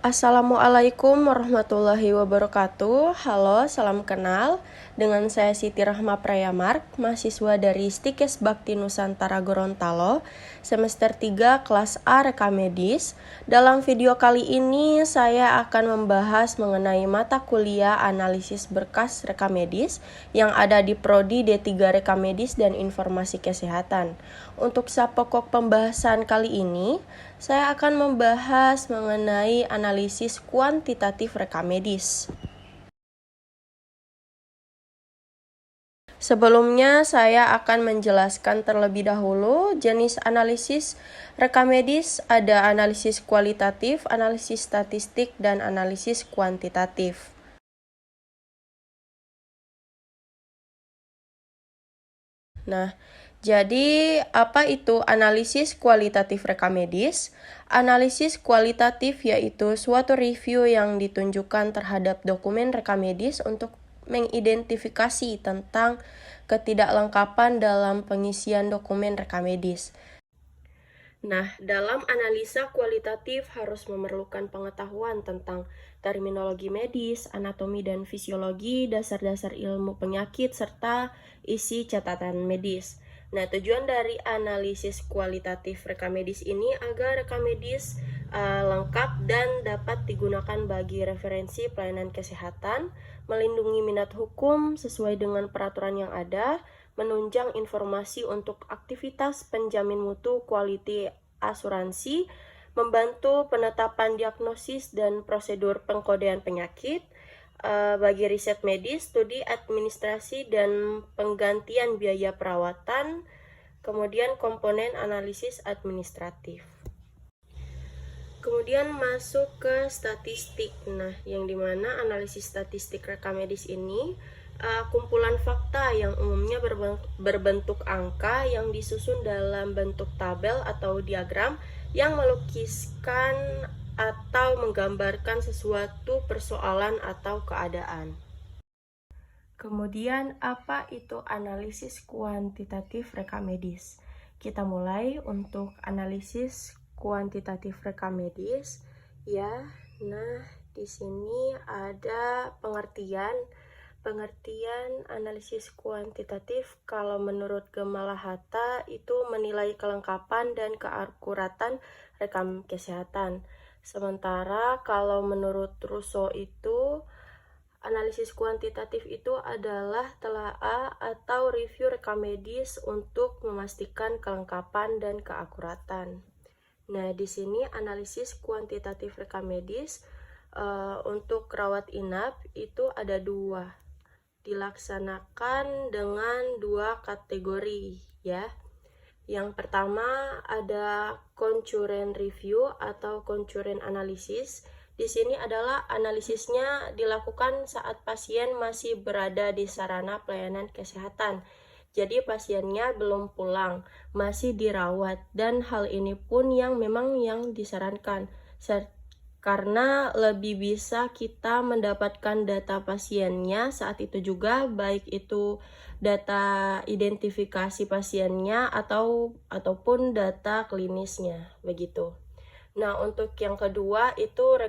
Assalamualaikum warahmatullahi wabarakatuh. Halo, salam kenal. Dengan saya Siti Rahma Prayamark, mahasiswa dari Stikes Bakti Nusantara Gorontalo, semester 3 kelas A Rekam Medis. Dalam video kali ini saya akan membahas mengenai mata kuliah analisis berkas rekam medis yang ada di Prodi D3 Rekam Medis dan Informasi Kesehatan. Untuk pokok pembahasan kali ini, saya akan membahas mengenai analisis kuantitatif rekam medis. Sebelumnya, saya akan menjelaskan terlebih dahulu jenis analisis rekam medis. Ada analisis kualitatif, analisis statistik, dan analisis kuantitatif. Nah, jadi apa itu analisis kualitatif rekam medis? Analisis kualitatif yaitu suatu review yang ditunjukkan terhadap dokumen rekam medis untuk mengidentifikasi tentang ketidaklengkapan dalam pengisian dokumen rekam medis. Nah, dalam analisa kualitatif harus memerlukan pengetahuan tentang terminologi medis, anatomi dan fisiologi, dasar-dasar ilmu penyakit, serta isi catatan medis. Nah, tujuan dari analisis kualitatif rekam medis ini agar rekam medis lengkap dan dapat digunakan bagi referensi pelayanan kesehatan, melindungi minat hukum sesuai dengan peraturan yang ada, menunjang informasi untuk aktivitas penjamin mutu quality asuransi, membantu penetapan diagnosis dan prosedur pengkodean penyakit, bagi riset medis, studi administrasi dan penggantian biaya perawatan, kemudian komponen analisis administratif. Kemudian masuk ke statistik. Nah, yang dimana analisis statistik rekam medis ini kumpulan fakta yang umumnya berbentuk angka yang disusun dalam bentuk tabel atau diagram yang melukiskan atau menggambarkan sesuatu persoalan atau keadaan. Kemudian, apa itu analisis kuantitatif rekam medis? Kita mulai untuk analisis kuantitatif rekam medis, ya. Nah, di sini ada pengertian analisis kuantitatif. Kalau menurut Gemalahata itu menilai kelengkapan dan keakuratan rekam kesehatan. Sementara kalau menurut Russo itu analisis kuantitatif itu adalah telaah atau review rekam medis untuk memastikan kelengkapan dan keakuratan. Nah, di sini analisis kuantitatif rekam medis untuk rawat inap itu ada dua, dilaksanakan dengan dua kategori, ya. Yang pertama ada concurrent review atau concurrent analysis. Di sini adalah analisisnya dilakukan saat pasien masih berada di sarana pelayanan kesehatan. Jadi pasiennya belum pulang, masih dirawat, dan hal ini pun yang memang yang disarankan karena lebih bisa kita mendapatkan data pasiennya saat itu juga, baik itu data identifikasi pasiennya ataupun data klinisnya, begitu. Nah, untuk yang kedua itu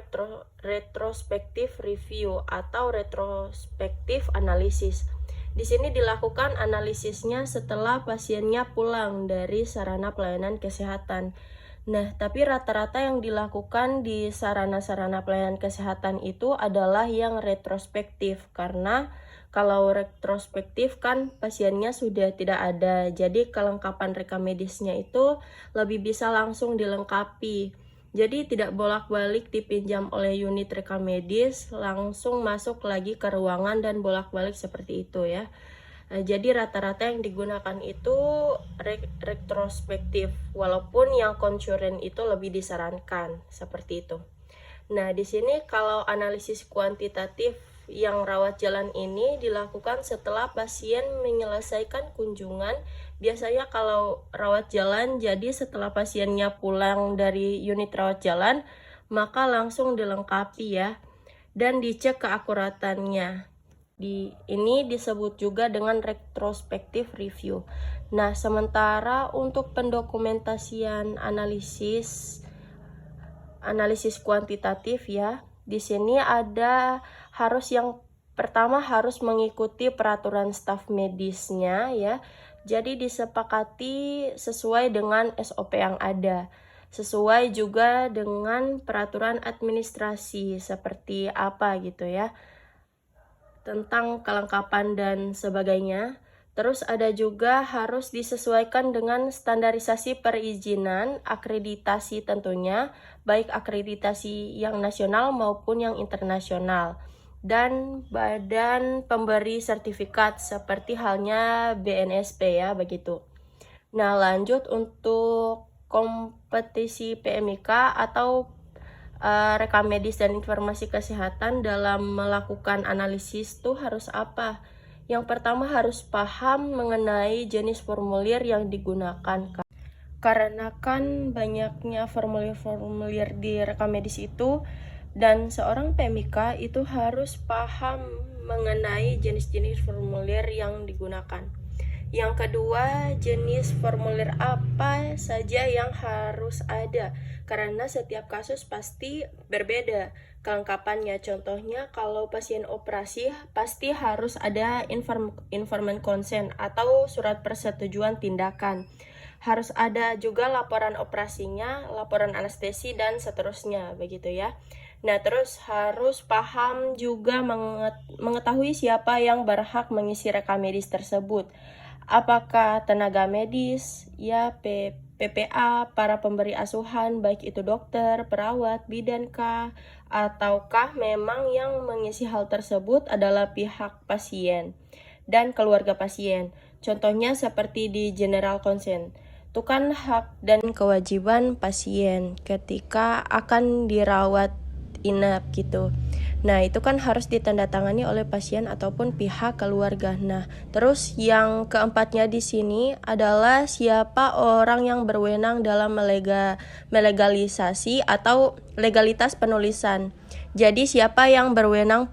retrospektif review atau retrospektif analisis. Di sini dilakukan analisisnya setelah pasiennya pulang dari sarana pelayanan kesehatan. Nah, tapi rata-rata yang dilakukan di sarana-sarana pelayanan kesehatan itu adalah yang retrospektif, karena kalau retrospektif kan pasiennya sudah tidak ada, jadi kelengkapan rekam medisnya itu lebih bisa langsung dilengkapi. Jadi tidak bolak-balik dipinjam oleh unit rekam medis, langsung masuk lagi ke ruangan dan bolak-balik seperti itu, ya. Jadi rata-rata yang digunakan itu retrospektif, walaupun yang concurrent itu lebih disarankan seperti itu. Nah, di sini kalau analisis kuantitatif yang rawat jalan ini dilakukan setelah pasien menyelesaikan kunjungan. Biasanya kalau rawat jalan, jadi setelah pasiennya pulang dari unit rawat jalan, maka langsung dilengkapi, ya, dan dicek keakuratannya. Ini disebut juga dengan retrospektif review. Nah, sementara untuk pendokumentasian analisis analisis kuantitatif ya. Di sini yang pertama harus mengikuti peraturan staf medisnya ya. Jadi disepakati sesuai dengan SOP yang ada. Sesuai juga dengan peraturan administrasi seperti apa gitu ya. Tentang kelengkapan dan sebagainya. Terus ada juga harus disesuaikan dengan standarisasi perizinan, akreditasi tentunya, baik akreditasi yang nasional maupun yang internasional. Dan badan pemberi sertifikat seperti halnya BNSP ya, begitu. Nah, lanjut untuk kompetisi PMIK atau rekam medis dan informasi kesehatan dalam melakukan analisis tuh harus apa? Yang pertama harus paham mengenai jenis formulir yang digunakan. Karena kan banyaknya formulir-formulir di rekam medis itu, dan seorang PMIK itu harus paham mengenai jenis-jenis formulir yang digunakan. Yang kedua, jenis formulir apa saja yang harus ada, karena setiap kasus pasti berbeda kelengkapannya. Contohnya kalau pasien operasi pasti harus ada informan consent atau surat persetujuan tindakan. Harus ada juga laporan operasinya, laporan anestesi dan seterusnya begitu ya. Nah, terus harus paham juga mengetahui siapa yang berhak mengisi rekam medis tersebut. Apakah tenaga medis, ya PPA, para pemberi asuhan, baik itu dokter, perawat, bidan kah, ataukah memang yang mengisi hal tersebut adalah pihak pasien dan keluarga pasien. Contohnya seperti di general consent. Itu kan hak dan kewajiban pasien ketika akan dirawat inap gitu. Nah, itu kan harus ditandatangani oleh pasien ataupun pihak keluarga. Nah, terus yang keempatnya di sini adalah siapa orang yang berwenang dalam melegalisasi atau legalitas penulisan. Jadi siapa yang berwenang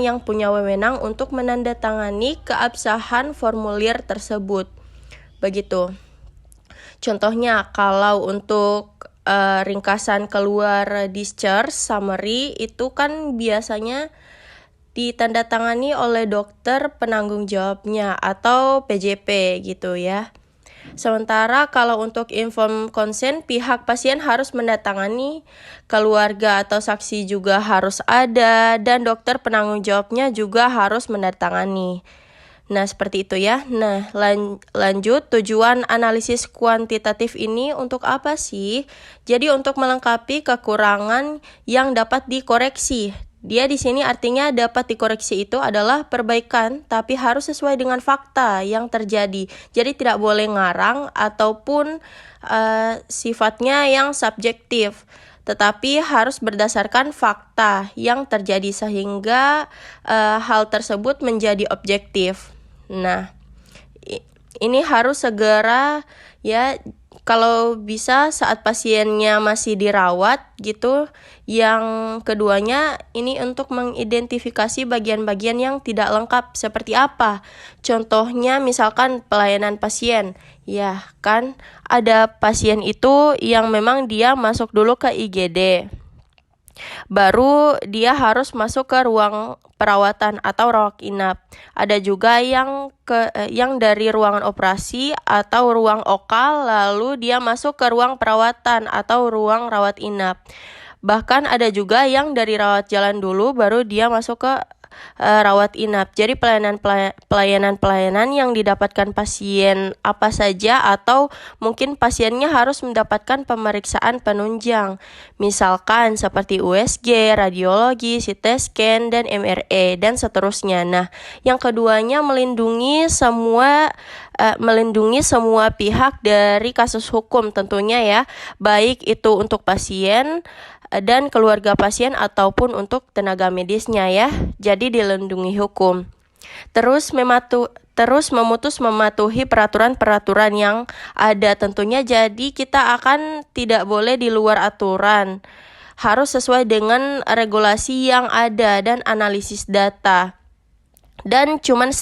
yang punya wewenang untuk menandatangani keabsahan formulir tersebut. Begitu. Contohnya kalau untuk ringkasan keluar discharge summary itu kan biasanya ditandatangani oleh dokter penanggung jawabnya atau PJP gitu ya. Sementara kalau untuk inform consent, pihak pasien harus mendatangani, keluarga atau saksi juga harus ada, dan dokter penanggung jawabnya juga harus mendatangani. Nah, seperti itu ya. Nah, lanjut, tujuan analisis kuantitatif ini untuk apa sih? Jadi untuk melengkapi kekurangan yang dapat dikoreksi. Dia di sini artinya dapat dikoreksi itu adalah perbaikan, tapi harus sesuai dengan fakta yang terjadi. Jadi tidak boleh ngarang ataupun sifatnya yang subjektif, tetapi harus berdasarkan fakta yang terjadi sehingga hal tersebut menjadi objektif. Nah, ini harus segera ya, kalau bisa saat pasiennya masih dirawat gitu. Yang keduanya ini untuk mengidentifikasi bagian-bagian yang tidak lengkap seperti apa. Contohnya misalkan pelayanan pasien. Ya kan ada pasien itu yang memang dia masuk dulu ke IGD. Baru dia harus masuk ke ruang perawatan atau rawat inap. Ada juga yang dari ruangan operasi atau ruang OKA lalu dia masuk ke ruang perawatan atau ruang rawat inap. Bahkan ada juga yang dari rawat jalan dulu baru dia masuk ke rawat inap. Jadi pelayanan yang didapatkan pasien apa saja, atau mungkin pasiennya harus mendapatkan pemeriksaan penunjang. Misalkan seperti USG, radiologi, CT scan, dan MRE, dan seterusnya. Nah, yang keduanya melindungi semua pihak dari kasus hukum tentunya ya, baik itu untuk pasien dan keluarga pasien ataupun untuk tenaga medisnya ya. Jadi dilindungi hukum. Terus memutus mematuhi peraturan-peraturan yang ada tentunya. Jadi kita akan tidak boleh di luar aturan. Harus sesuai dengan regulasi yang ada dan analisis data. Dan cuman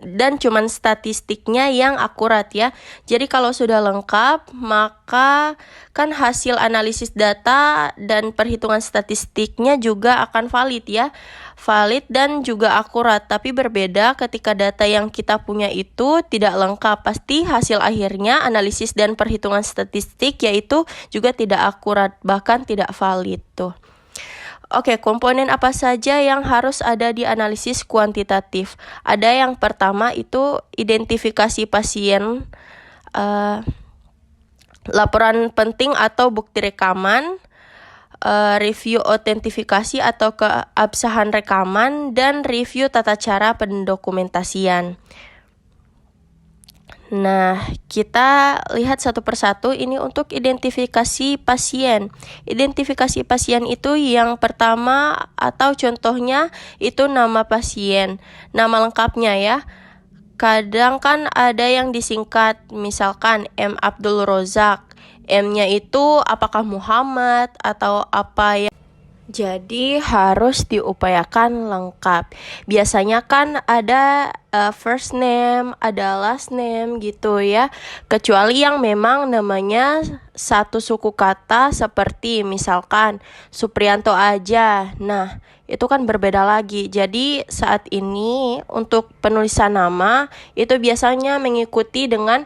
dan cuman statistiknya yang akurat ya. Jadi kalau sudah lengkap, maka kan hasil analisis data dan perhitungan statistiknya juga akan valid ya. Valid dan juga akurat, tapi berbeda ketika data yang kita punya itu tidak lengkap. Pasti hasil akhirnya analisis dan perhitungan statistik yaitu juga tidak akurat, bahkan tidak valid tuh. Oke, komponen apa saja yang harus ada di analisis kuantitatif? Ada yang pertama itu identifikasi pasien, laporan penting atau bukti rekaman, review autentifikasi atau keabsahan rekaman, dan review tata cara pendokumentasian. Nah, kita lihat satu persatu ini untuk identifikasi pasien. Identifikasi pasien itu yang pertama atau contohnya itu nama pasien, nama lengkapnya ya. Kadang kan ada yang disingkat, misalkan M. Abdul Rozak. M-nya itu apakah Muhammad atau apa ya. Jadi harus diupayakan lengkap. Biasanya kan ada first name, ada last name gitu ya. Kecuali yang memang namanya satu suku kata seperti misalkan Supriyanto aja. Nah, itu kan berbeda lagi. Jadi saat ini untuk penulisan nama itu biasanya mengikuti dengan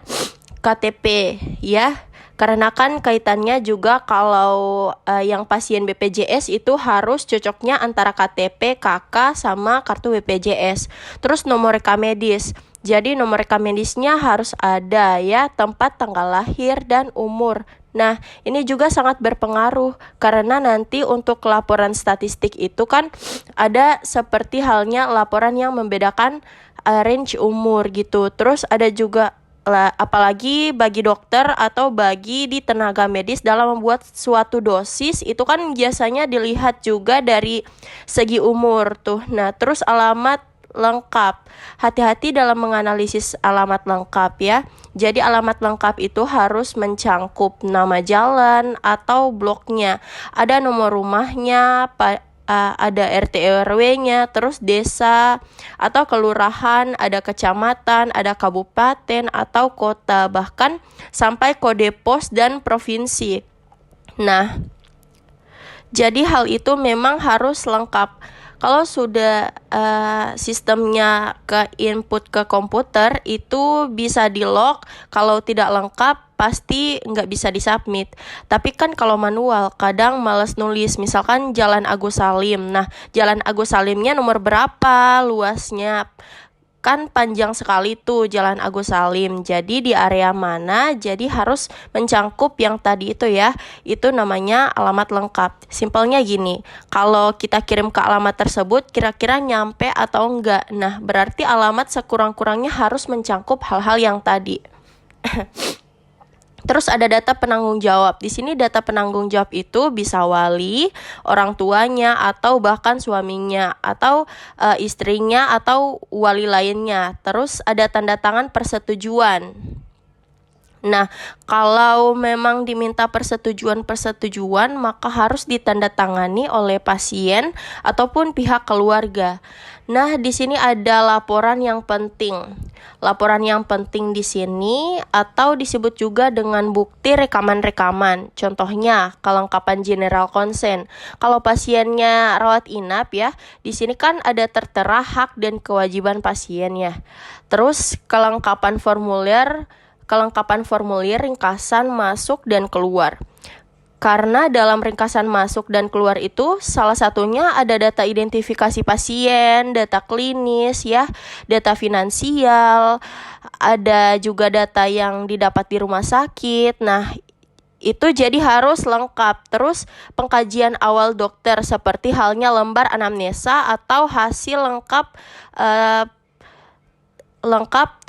KTP ya. Karena kan kaitannya juga kalau yang pasien BPJS itu harus cocoknya antara KTP, KK, sama kartu BPJS. Terus nomor rekam medis. Jadi nomor rekam medisnya harus ada ya, tempat, tanggal lahir, dan umur. Nah, ini juga sangat berpengaruh karena nanti untuk laporan statistik itu kan ada seperti halnya laporan yang membedakan range umur gitu. Terus ada juga apalagi bagi dokter atau bagi di tenaga medis dalam membuat suatu dosis itu kan biasanya dilihat juga dari segi umur tuh. Nah, terus alamat lengkap. Hati-hati dalam menganalisis alamat lengkap ya. Jadi alamat lengkap itu harus mencangkup nama jalan atau bloknya. Ada nomor rumahnya, ada RT RW-nya, terus desa atau kelurahan, ada kecamatan, ada kabupaten atau kota, bahkan sampai kode pos dan provinsi. Nah, jadi hal itu memang harus lengkap. Kalau sudah sistemnya ke input ke komputer itu bisa di-lock, kalau tidak lengkap pasti nggak bisa disubmit. Tapi kan kalau manual kadang males nulis, misalkan Jalan Agus Salim. Nah, Jalan Agus Salimnya nomor berapa, luasnya, kan panjang sekali tuh Jalan Agus Salim. Jadi di area mana, jadi harus mencangkup yang tadi itu ya. Itu namanya alamat lengkap. Simpelnya gini, kalau kita kirim ke alamat tersebut kira-kira nyampe atau enggak. Nah, berarti alamat sekurang-kurangnya harus mencangkup hal-hal yang tadi. Terus ada data penanggung jawab. Di sini data penanggung jawab itu bisa wali, orang tuanya, atau bahkan suaminya, atau istrinya, atau wali lainnya. Terus ada tanda tangan persetujuan. Nah, kalau memang diminta persetujuan, maka harus ditandatangani oleh pasien ataupun pihak keluarga. Nah, di sini ada laporan yang penting. Laporan yang penting di sini atau disebut juga dengan bukti rekaman-rekaman. Contohnya, kelengkapan general consent. Kalau pasiennya rawat inap ya, di sini kan ada tertera hak dan kewajiban pasiennya. Terus kelengkapan formulir ringkasan masuk dan keluar. Karena dalam ringkasan masuk dan keluar itu salah satunya ada data identifikasi pasien, data klinis ya, data finansial, ada juga data yang didapat di rumah sakit. Nah, itu jadi harus lengkap. Terus pengkajian awal dokter seperti halnya lembar anamnesa atau hasil lengkap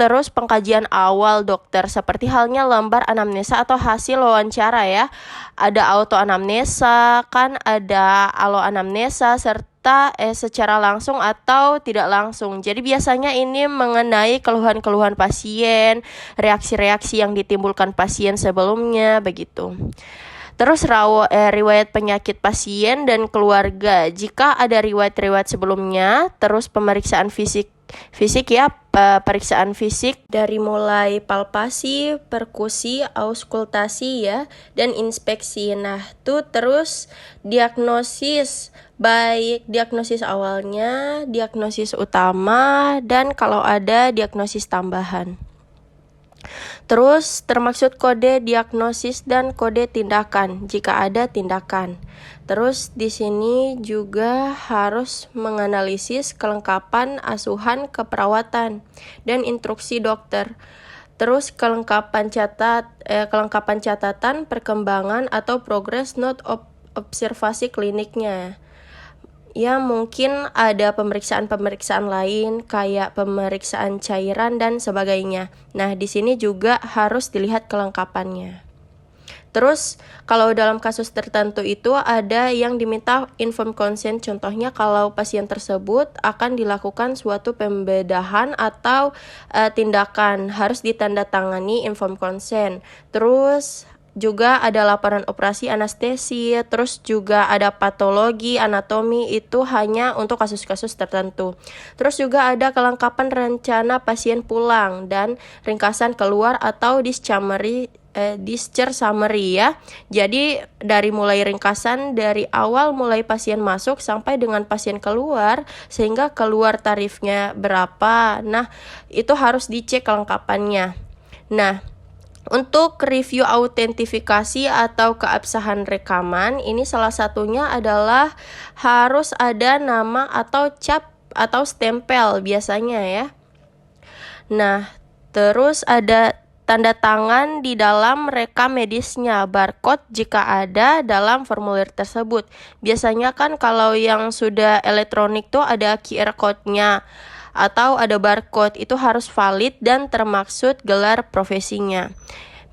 terus pengkajian awal dokter seperti halnya lembar anamnesa atau hasil wawancara ya. Ada auto anamnesa, kan ada alo anamnesa serta secara langsung atau tidak langsung. Jadi biasanya ini mengenai keluhan-keluhan pasien, reaksi-reaksi yang ditimbulkan pasien sebelumnya begitu. Terus riwayat penyakit pasien dan keluarga. Jika ada riwayat-riwayat sebelumnya, terus pemeriksaan fisik ya, pemeriksaan fisik dari mulai palpasi, perkusi, auskultasi ya, dan inspeksi. Nah, tuh terus diagnosis, baik diagnosis awalnya, diagnosis utama, dan kalau ada diagnosis tambahan. Terus termaksud kode diagnosis dan kode tindakan jika ada tindakan. Terus di sini juga harus menganalisis kelengkapan asuhan keperawatan dan instruksi dokter. Terus kelengkapan catatan perkembangan atau progress note observasi kliniknya. Ya, mungkin ada pemeriksaan-pemeriksaan lain kayak pemeriksaan cairan dan sebagainya. Nah, di sini juga harus dilihat kelengkapannya. Terus, kalau dalam kasus tertentu itu ada yang diminta informed consent, contohnya kalau pasien tersebut akan dilakukan suatu pembedahan atau tindakan, harus ditandatangani informed consent. Terus, juga ada laporan operasi anestesi, terus juga ada patologi, anatomi, itu hanya untuk kasus-kasus tertentu. Terus juga ada kelengkapan rencana pasien pulang dan ringkasan keluar atau discharge summary ya. Jadi dari mulai ringkasan dari awal mulai pasien masuk sampai dengan pasien keluar sehingga keluar tarifnya berapa. Nah, itu harus dicek kelengkapannya. Nah, untuk review autentifikasi atau keabsahan rekaman, ini salah satunya adalah harus ada nama atau cap atau stempel biasanya ya. Nah, terus ada tanda tangan di dalam rekam medisnya, barcode jika ada dalam formulir tersebut. Biasanya kan kalau yang sudah elektronik tuh ada QR code-nya atau ada barcode, itu harus valid dan termaksud gelar profesinya.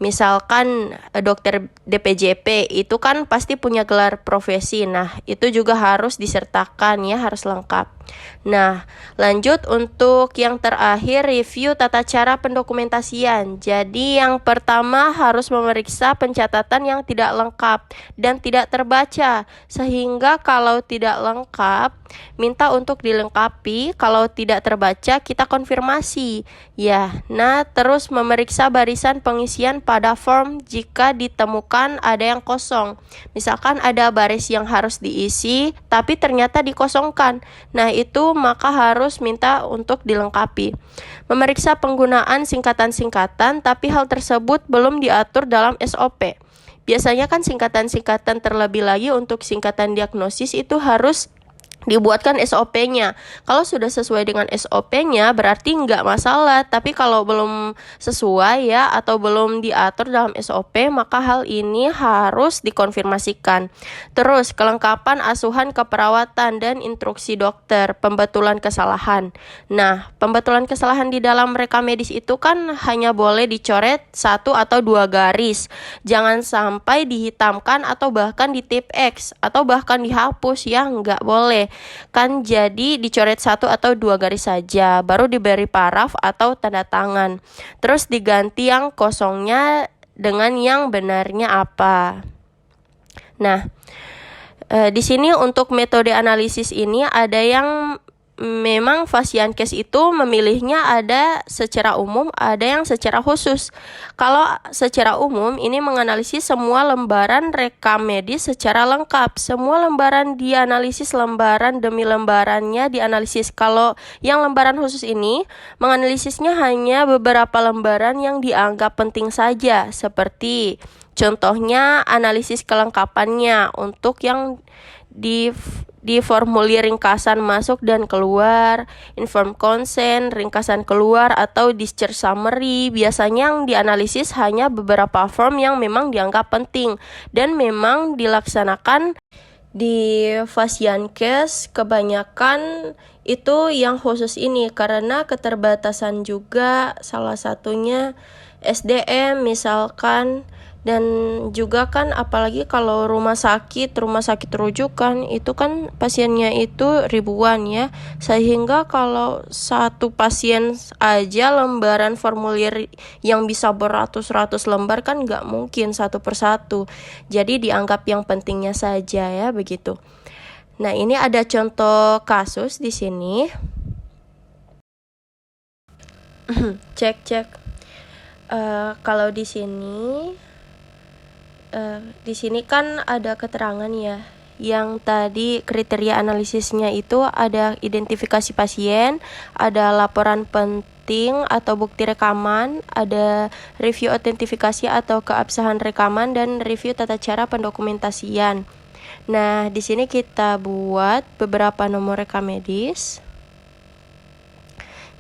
Misalkan dokter DPJP itu kan pasti punya gelar profesi. Nah, itu juga harus disertakan ya, harus lengkap. Nah, lanjut untuk yang terakhir, review tata cara pendokumentasian. Jadi yang pertama harus memeriksa pencatatan yang tidak lengkap dan tidak terbaca, sehingga kalau tidak lengkap minta untuk dilengkapi, kalau tidak terbaca kita konfirmasi ya. Nah, terus memeriksa barisan pengisian pada form jika ditemukan ada yang kosong. Misalkan ada baris yang harus diisi tapi ternyata dikosongkan. Nah, itu maka harus minta untuk dilengkapi. Memeriksa penggunaan singkatan-singkatan tapi hal tersebut belum diatur dalam SOP. Biasanya kan singkatan-singkatan, terlebih lagi untuk singkatan diagnosis itu harus dibuatkan SOP-nya. Kalau sudah sesuai dengan SOP-nya berarti nggak masalah, tapi kalau belum sesuai ya atau belum diatur dalam SOP maka hal ini harus dikonfirmasikan. Terus kelengkapan asuhan keperawatan dan instruksi dokter, pembetulan kesalahan. Nah, pembetulan kesalahan di dalam rekam medis itu kan hanya boleh dicoret 1 atau 2 garis. Jangan sampai dihitamkan atau bahkan di tip X atau bahkan dihapus ya, nggak boleh. Kan jadi dicoret 1 atau 2 garis saja, baru diberi paraf atau tanda tangan. Terus diganti yang kosongnya dengan yang benarnya apa. Nah, di sini untuk metode analisis ini ada yang memang Fasian Case itu memilihnya ada secara umum, ada yang secara khusus. Kalau secara umum ini menganalisis semua lembaran rekam medis secara lengkap. Semua lembaran dianalisis, lembaran demi lembarannya dianalisis. Kalau yang lembaran khusus ini menganalisisnya hanya beberapa lembaran yang dianggap penting saja, seperti contohnya analisis kelengkapannya untuk yang di formulir ringkasan masuk dan keluar, informed consent, ringkasan keluar atau discharge summary. Biasanya yang dianalisis hanya beberapa form yang memang dianggap penting dan memang dilaksanakan di Fasian Case. Kebanyakan itu yang khusus ini karena keterbatasan juga, salah satunya SDM misalkan. Dan juga kan apalagi kalau rumah sakit rujukan itu kan pasiennya itu ribuan ya, sehingga kalau satu pasien aja lembaran formulir yang bisa beratus-ratus lembar kan nggak mungkin satu persatu, jadi dianggap yang pentingnya saja ya begitu. Nah, ini ada contoh kasus di sini. Cek. Kalau di sini kan ada keterangan ya, yang tadi kriteria analisisnya itu ada identifikasi pasien, ada laporan penting atau bukti rekaman, ada review autentifikasi atau keabsahan rekaman, dan review tata cara pendokumentasian. Nah, di sini kita buat beberapa nomor rekam medis.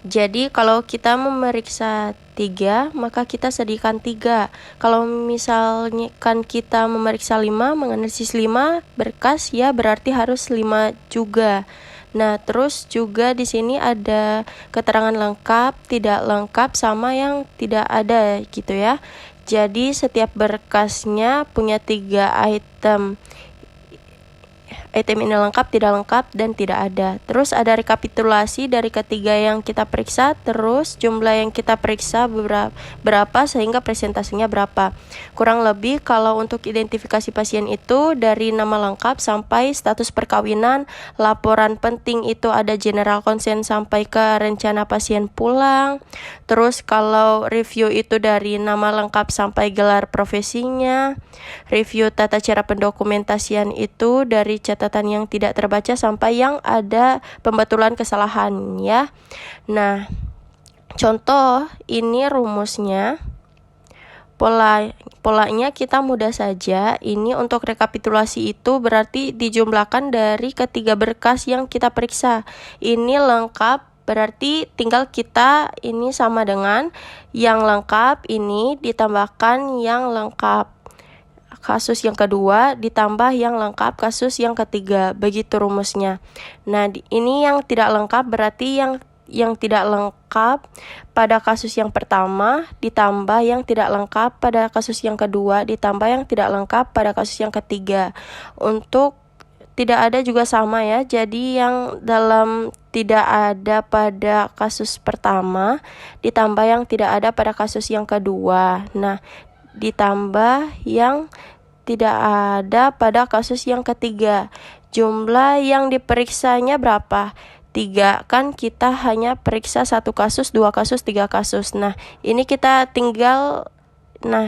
Jadi kalau kita memeriksa 3, maka kita sediakan 3. Kalau misalnya kan kita memeriksa 5, menganalisis 5 berkas ya, berarti harus 5 juga. Nah, terus juga di sini ada keterangan lengkap, tidak lengkap, sama yang tidak ada gitu ya. Jadi setiap berkasnya punya 3 item. Item ini lengkap, tidak lengkap, dan tidak ada. Terus ada rekapitulasi dari ketiga yang kita periksa, terus jumlah yang kita periksa berapa sehingga presentasinya berapa. Kurang lebih kalau untuk identifikasi pasien itu dari nama lengkap sampai status perkawinan, laporan penting itu ada general consent sampai ke rencana pasien pulang. Terus kalau review itu dari nama lengkap sampai gelar profesinya. Review tata cara pendokumentasian itu dari catatan yang tidak terbaca sampai yang ada pembetulan kesalahan ya. Nah, contoh ini rumusnya. Polanya kita mudah saja. Ini untuk rekapitulasi itu berarti dijumlahkan dari ketiga berkas yang kita periksa. Ini lengkap, berarti tinggal kita ini sama dengan yang lengkap ini ditambahkan yang lengkap kasus yang kedua ditambah yang lengkap kasus yang ketiga, begitu rumusnya. Nah, ini yang tidak lengkap berarti yang tidak lengkap pada kasus yang pertama ditambah yang tidak lengkap pada kasus yang kedua ditambah yang tidak lengkap pada kasus yang ketiga. Untuk tidak ada juga sama ya, jadi yang dalam tidak ada pada kasus pertama ditambah yang tidak ada pada kasus yang kedua. Nah, ditambah yang tidak ada pada kasus yang ketiga. Jumlah yang diperiksanya berapa? 3, kan kita hanya periksa 1 kasus, 2 kasus, 3 kasus. Nah, ini kita tinggal,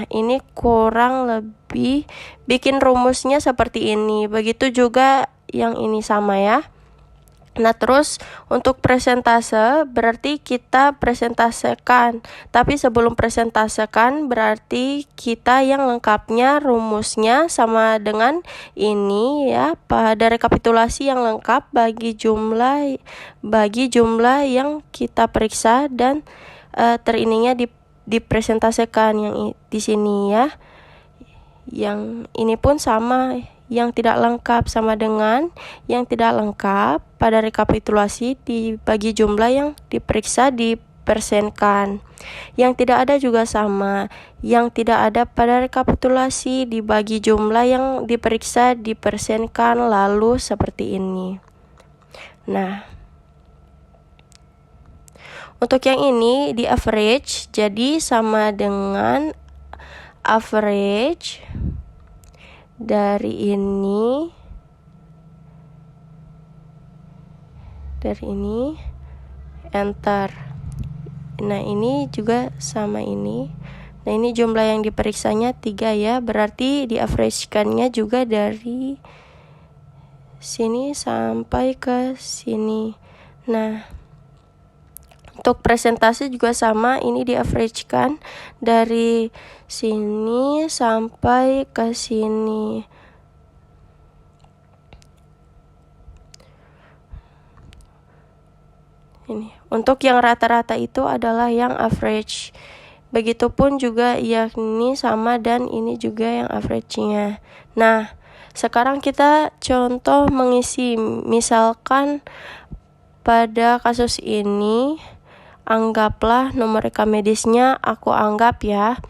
ini kurang lebih bikin rumusnya seperti ini. Begitu juga yang ini sama ya. Nah, terus untuk presentase berarti kita presentasekan. Tapi sebelum presentasekan berarti kita yang lengkapnya rumusnya sama dengan ini ya. Pada rekapitulasi yang lengkap bagi jumlah yang kita periksa dan terininya dipresentasekan yang di sini ya. Yang ini pun sama, yang tidak lengkap sama dengan yang tidak lengkap pada rekapitulasi dibagi jumlah yang diperiksa dipersenkan. Yang tidak ada juga sama, yang tidak ada pada rekapitulasi dibagi jumlah yang diperiksa dipersenkan, lalu seperti ini. Nah, untuk yang ini di average, jadi sama dengan average dari ini enter. Nah, ini juga sama ini. Nah, ini jumlah yang diperiksanya 3 ya, berarti di average-kannya juga dari sini sampai ke sini. Nah, untuk presentasi juga sama, ini di average-kan dari sini sampai ke sini. Ini untuk yang rata-rata itu adalah yang average. Begitupun juga ini sama dan ini juga yang average-nya. Nah, sekarang kita contoh mengisi. Misalkan pada kasus ini anggaplah nomor rekam medisnya aku anggap ya,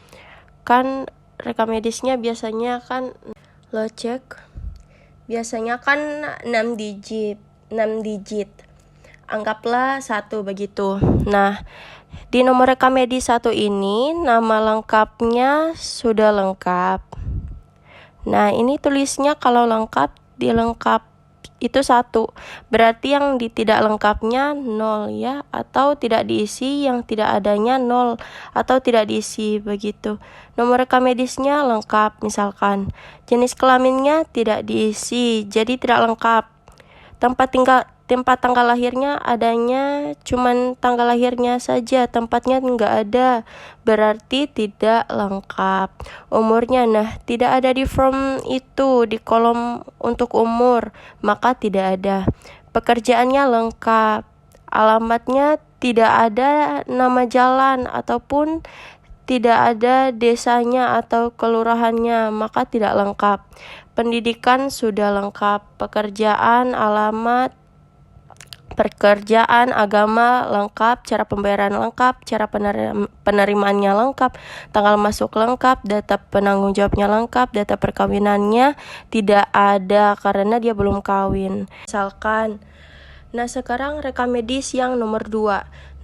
kan rekam medisnya biasanya kan lo cek biasanya kan 6 digit. Anggaplah 1 begitu. Nah, di nomor rekam medis 1 ini nama lengkapnya sudah lengkap. Nah, ini tulisnya kalau lengkap dilengkap itu 1. Berarti yang tidak lengkapnya 0 ya, atau tidak diisi, yang tidak adanya 0 atau tidak diisi begitu. Nomor rekam medisnya lengkap misalkan. Jenis kelaminnya tidak diisi, jadi tidak lengkap. Tempat tanggal lahirnya adanya cuman tanggal lahirnya saja, tempatnya nggak ada, berarti tidak lengkap. Umurnya, nah tidak ada di form itu, di kolom untuk umur, maka tidak ada. Pekerjaannya lengkap, alamatnya tidak ada nama jalan ataupun tidak ada desanya atau kelurahannya, maka tidak lengkap. Pendidikan sudah lengkap, pekerjaan, agama lengkap, cara pembayaran lengkap, cara penerimaannya lengkap, tanggal masuk lengkap, data penanggung jawabnya lengkap, data perkawinannya tidak ada karena dia belum kawin. Misalkan, nah sekarang rekam medis yang nomor 2,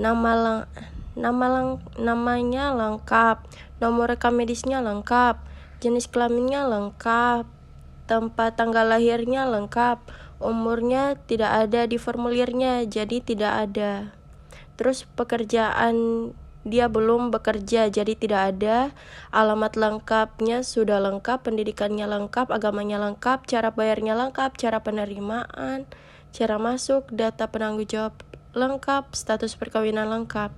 namanya lengkap, nomor rekam medisnya lengkap, jenis kelaminnya lengkap, tempat tanggal lahirnya lengkap, umurnya tidak ada di formulirnya, jadi tidak ada. Terus pekerjaan dia belum bekerja, jadi tidak ada. Alamat lengkapnya sudah lengkap, pendidikannya lengkap, agamanya lengkap, cara bayarnya lengkap, cara penerimaan, cara masuk, data penanggung jawab lengkap, status perkawinan lengkap.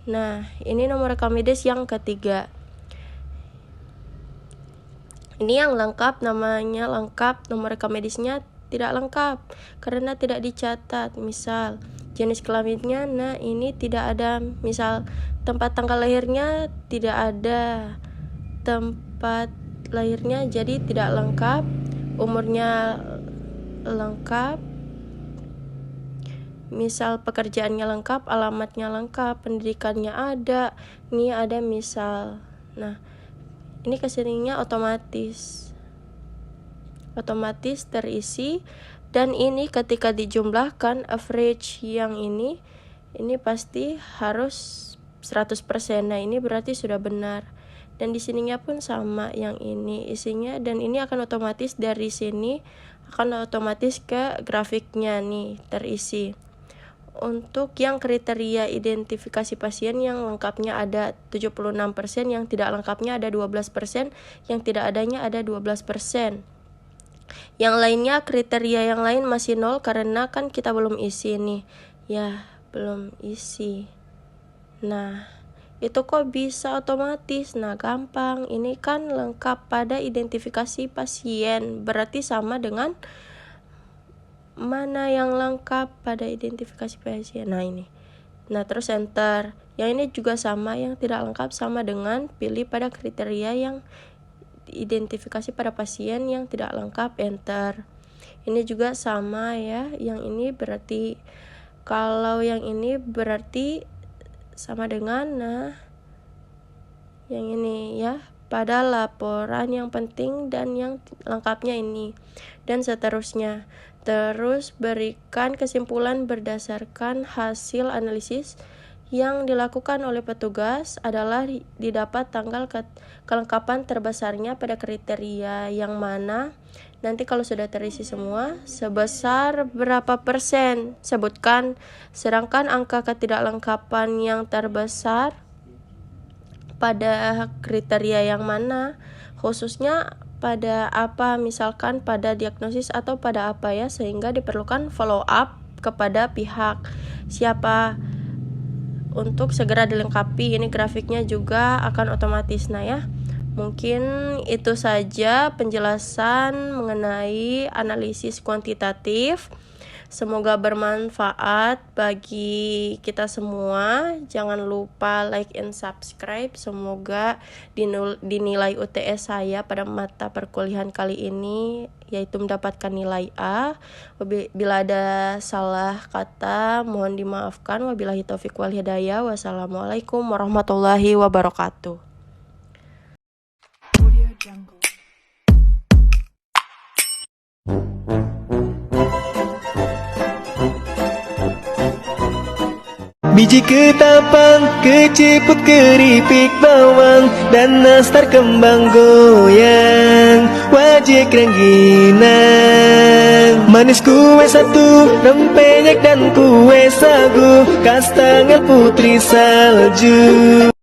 Nah, ini nomor rekam medis yang ketiga. Ini yang lengkap, namanya lengkap, nomor rekam medisnya tidak lengkap karena tidak dicatat. Misal jenis kelaminnya, nah ini tidak ada. Misal tempat tanggal lahirnya tidak ada, tempat lahirnya jadi tidak lengkap. Umurnya lengkap, misal pekerjaannya lengkap, alamatnya lengkap, pendidikannya ada, ini ada misal. Nah, ini kesininya otomatis terisi, dan ini ketika dijumlahkan average yang ini pasti harus 100%. Nah, ini berarti sudah benar. Dan di sininya pun sama, yang ini isinya, dan ini akan otomatis dari sini akan otomatis ke grafiknya nih terisi. Untuk yang kriteria identifikasi pasien yang lengkapnya ada 76%, yang tidak lengkapnya ada 12%, yang tidak adanya ada 12%. Yang lainnya, kriteria yang lain masih 0 karena kan kita belum isi nih. Ya, belum isi. Nah, itu kok bisa otomatis? Nah, gampang. Ini kan lengkap pada identifikasi pasien. Berarti sama dengan mana yang lengkap pada identifikasi pasien. Nah, ini. Nah, terus enter. Yang ini juga sama, yang tidak lengkap sama dengan pilih pada kriteria yang identifikasi pada pasien yang tidak lengkap, enter. Ini juga sama ya, yang ini berarti, kalau yang ini berarti sama dengan, nah yang ini ya, pada laporan yang penting dan yang lengkapnya ini, dan seterusnya. Terus berikan kesimpulan berdasarkan hasil analisis yang dilakukan oleh petugas adalah didapat tanggal kelengkapan terbesarnya pada kriteria yang mana. Nanti kalau sudah terisi semua, sebesar berapa persen sebutkan. Sedangkan angka ketidaklengkapan yang terbesar pada kriteria yang mana, khususnya pada apa, misalkan pada diagnosis atau pada apa ya, sehingga diperlukan follow up kepada pihak siapa untuk segera dilengkapi. Ini grafiknya juga akan otomatis. Nah ya, mungkin itu saja penjelasan mengenai analisis kuantitatif. Semoga bermanfaat bagi kita semua. Jangan lupa like and subscribe. Semoga dinilai UTS saya pada mata perkuliahan kali ini yaitu mendapatkan nilai A. Bila ada salah kata mohon dimaafkan. Wabillahi taufiq wal hidayah. Wassalamualaikum warahmatullahi wabarakatuh. Biji ketapang, keciput keripik bawang, dan nastar kembang goyang, wajik rengginang. Manis kue satu, rempeyek dan kue sagu, kastengel putri salju.